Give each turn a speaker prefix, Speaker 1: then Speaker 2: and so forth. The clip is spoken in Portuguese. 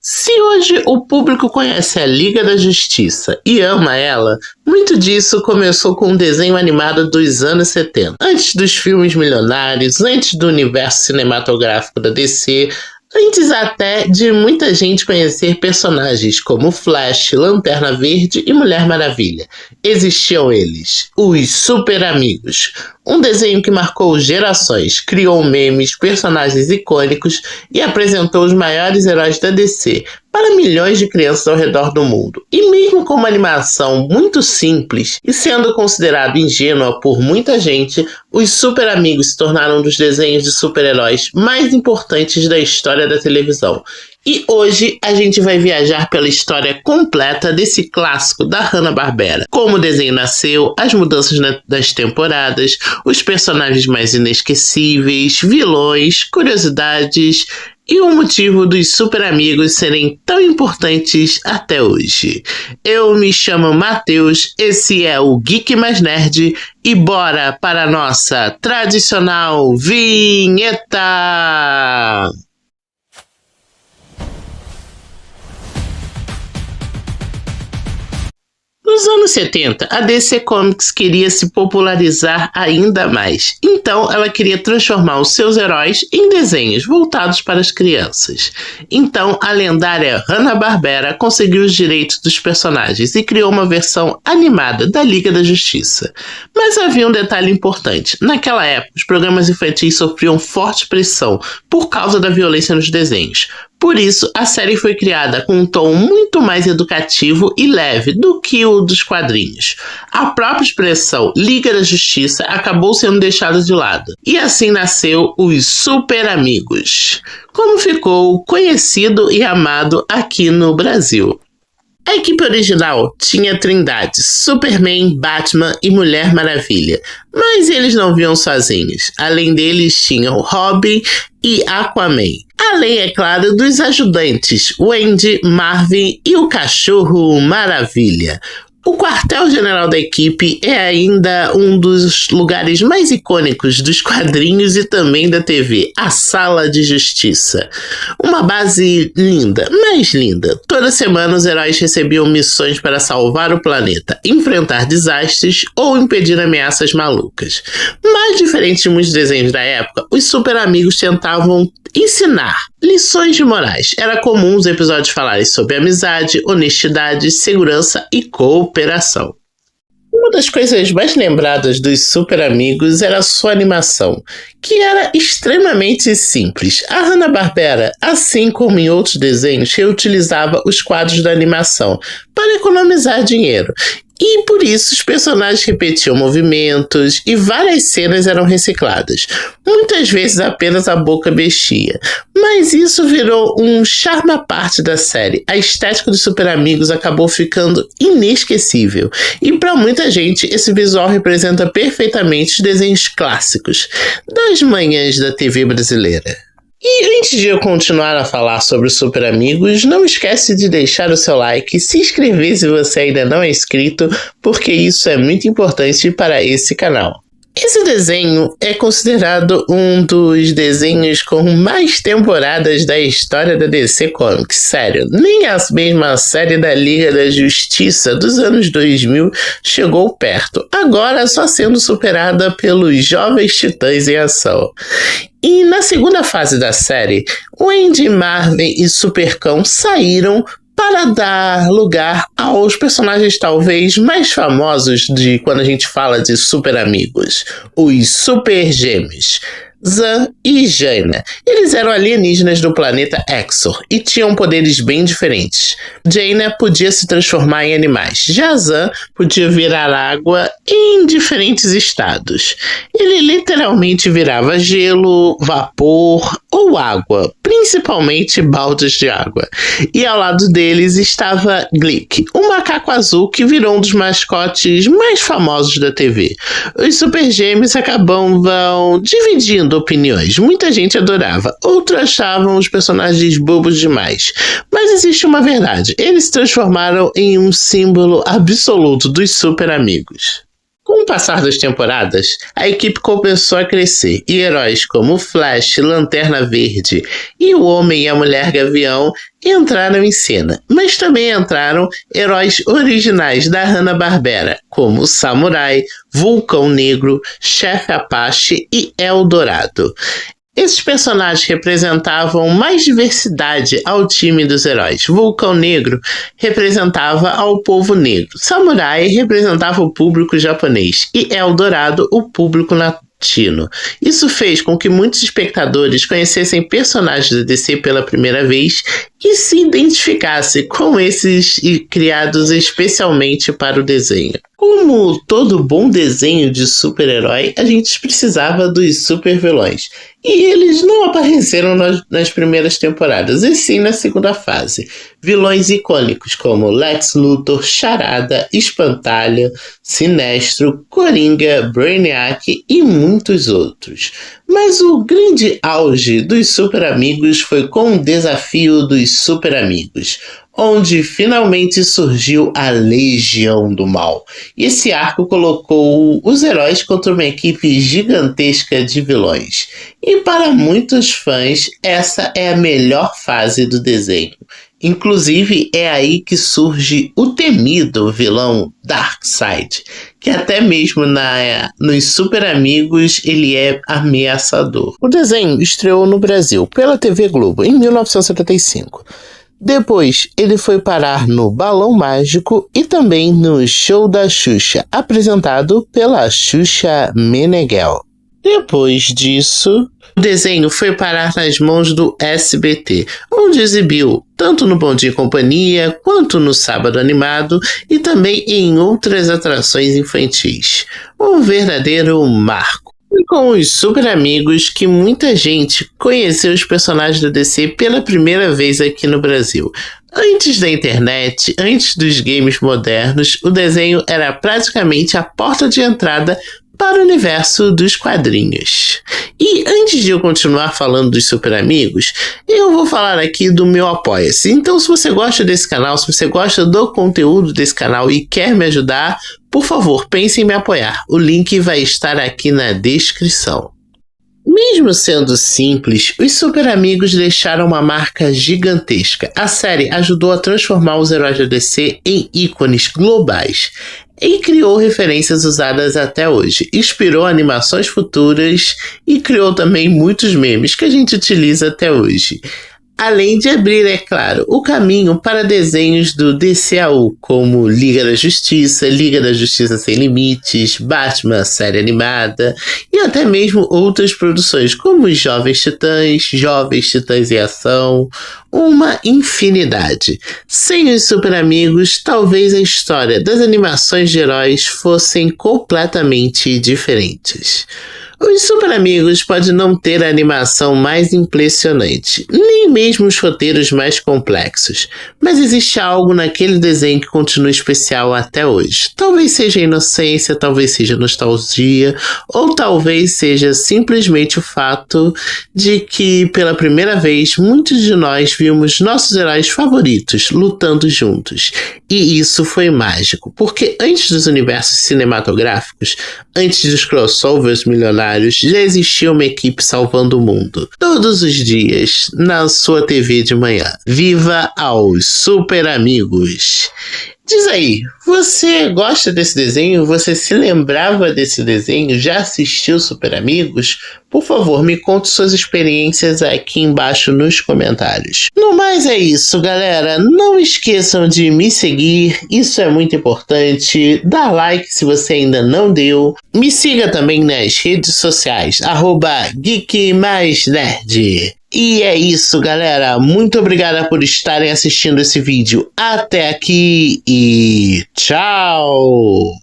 Speaker 1: Se hoje o público conhece a Liga da Justiça e ama ela, muito disso começou com um desenho animado dos anos 70. Antes dos filmes milionários, antes do universo cinematográfico da DC, antes até de muita gente conhecer personagens como Flash, Lanterna Verde e Mulher Maravilha. Existiam eles, os Super Amigos. Um desenho que marcou gerações, criou memes, personagens icônicos e apresentou os maiores heróis da DC para milhões de crianças ao redor do mundo. E mesmo com uma animação muito simples e sendo considerado ingênua por muita gente, os Super Amigos se tornaram um dos desenhos de super-heróis mais importantes da história da televisão. E hoje a gente vai viajar pela história completa desse clássico da Hanna-Barbera. Como o desenho nasceu, as mudanças das temporadas, os personagens mais inesquecíveis, vilões, curiosidades e o motivo dos Super Amigos serem tão importantes até hoje. Eu me chamo Matheus, esse é o Geek Mais Nerd e bora para a nossa tradicional vinheta! Nos anos 70, a DC Comics queria se popularizar ainda mais, então ela queria transformar os seus heróis em desenhos voltados para as crianças. Então a lendária Hanna-Barbera conseguiu os direitos dos personagens e criou uma versão animada da Liga da Justiça. Mas havia um detalhe importante: naquela época os programas infantis sofriam forte pressão por causa da violência nos desenhos. Por isso, a série foi criada com um tom muito mais educativo e leve do que o dos quadrinhos. A própria expressão Liga da Justiça acabou sendo deixada de lado. E assim nasceu os Super Amigos, como ficou conhecido e amado aqui no Brasil. A equipe original tinha a trindade Superman, Batman e Mulher Maravilha, mas eles não vinham sozinhos. Além deles tinham Robin e Aquaman. Além, é claro, dos ajudantes Wendy, Marvin e o cachorro Maravilha. O quartel-general da equipe é ainda um dos lugares mais icônicos dos quadrinhos e também da TV, a Sala de Justiça. Uma base linda, mais linda. Toda semana os heróis recebiam missões para salvar o planeta, enfrentar desastres ou impedir ameaças malucas. Mas, diferente de muitos desenhos da época, os Super Amigos tentavam ensinar lições de morais. Era comum os episódios falarem sobre amizade, honestidade, segurança e cooperação. Uma das coisas mais lembradas dos Super Amigos era a sua animação, que era extremamente simples. A Hanna-Barbera, assim como em outros desenhos, reutilizava os quadros da animação para economizar dinheiro. E por isso os personagens repetiam movimentos e várias cenas eram recicladas. Muitas vezes apenas a boca mexia. Mas isso virou um charme à parte da série. A estética dos Super Amigos acabou ficando inesquecível. E para muita gente esse visual representa perfeitamente os desenhos clássicos das manhãs da TV brasileira. E antes de eu continuar a falar sobre os Super Amigos, não esquece de deixar o seu like e se inscrever se você ainda não é inscrito, porque isso é muito importante para esse canal. Esse desenho é considerado um dos desenhos com mais temporadas da história da DC Comics. Sério, nem a mesma série da Liga da Justiça dos anos 2000 chegou perto, agora só sendo superada pelos Jovens Titãs em Ação. E na segunda fase da série, Wendy, Marvin e Supercão saíram para dar lugar aos personagens talvez mais famosos de quando a gente fala de Super Amigos, os Super Gêmeos, Zan e Jaina. Eles eram alienígenas do planeta Exor e tinham poderes bem diferentes. Jaina podia se transformar em animais, já Zan podia virar água em diferentes estados. Ele literalmente virava gelo, vapor ou água, principalmente baldes de água. E ao lado deles estava Glick, um macaco azul que virou um dos mascotes mais famosos da TV. Os Super Gêmeos acabavam dividindo opiniões. Muita gente adorava, outros achavam os personagens bobos demais. Mas existe uma verdade: eles se transformaram em um símbolo absoluto dos Super Amigos. Com o passar das temporadas, a equipe começou a crescer e heróis como Flash, Lanterna Verde e o Homem e a Mulher Gavião entraram em cena, mas também entraram heróis originais da Hanna-Barbera, como Samurai, Vulcão Negro, Chefe Apache e Eldorado. Esses personagens representavam mais diversidade ao time dos heróis. Vulcão Negro representava ao povo negro. Samurai representava o público japonês. E Eldorado, o público latino. Isso fez com que muitos espectadores conhecessem personagens da DC pela primeira vez e se identificassem com esses criados especialmente para o desenho. Como todo bom desenho de super-herói, a gente precisava dos super-vilões. E eles não apareceram nas primeiras temporadas, e sim na segunda fase. Vilões icônicos como Lex Luthor, Charada, Espantalho, Sinestro, Coringa, Brainiac e muitos outros. Mas o grande auge dos Super Amigos foi com o Desafio dos Super Amigos, onde finalmente surgiu a Legião do Mal. E esse arco colocou os heróis contra uma equipe gigantesca de vilões. E para muitos fãs, essa é a melhor fase do desenho. Inclusive, é aí que surge o temido vilão Darkseid, que até mesmo nos Super Amigos ele é ameaçador. O desenho estreou no Brasil pela TV Globo em 1975. Depois, ele foi parar no Balão Mágico e também no Show da Xuxa, apresentado pela Xuxa Meneghel. Depois disso, o desenho foi parar nas mãos do SBT, onde exibiu tanto no Bom Dia e Companhia, quanto no Sábado Animado e também em outras atrações infantis. Um verdadeiro marco. E com os Super Amigos que muita gente conheceu os personagens da DC pela primeira vez aqui no Brasil. Antes da internet, antes dos games modernos, o desenho era praticamente a porta de entrada para o universo dos quadrinhos. E antes de eu continuar falando dos Super Amigos, eu vou falar aqui do meu Apoia-se. Então, se você gosta desse canal, se você gosta do conteúdo desse canal e quer me ajudar, por favor, pense em me apoiar. O link vai estar aqui na descrição. Mesmo sendo simples, os Super Amigos deixaram uma marca gigantesca. A série ajudou a transformar os heróis da DC em ícones globais e criou referências usadas até hoje. Inspirou animações futuras e criou também muitos memes que a gente utiliza até hoje. Além de abrir, é claro, o caminho para desenhos do DCAU, como Liga da Justiça Sem Limites, Batman, série animada, e até mesmo outras produções, como Jovens Titãs em Ação, uma infinidade. Sem os Super Amigos, talvez a história das animações de heróis fossem completamente diferentes. Os Super Amigos podem não ter a animação mais impressionante, nem mesmo os roteiros mais complexos, mas existe algo naquele desenho que continua especial até hoje. Talvez seja inocência, talvez seja nostalgia, ou talvez seja simplesmente o fato de que, pela primeira vez, muitos de nós vimos nossos heróis favoritos lutando juntos. E isso foi mágico, porque antes dos universos cinematográficos, antes dos crossovers milionários, já existia uma equipe salvando o mundo, todos os dias, na sua TV de manhã. Viva aos Super Amigos! Diz aí, você gosta desse desenho? Você se lembrava desse desenho? Já assistiu Super Amigos? Por favor, me conte suas experiências aqui embaixo nos comentários. No mais é isso, galera. Não esqueçam de me seguir, isso é muito importante. Dá like se você ainda não deu. Me siga também nas redes sociais, @GeekMaisNerd. E é isso, galera. Muito obrigada por estarem assistindo esse vídeo até aqui e tchau!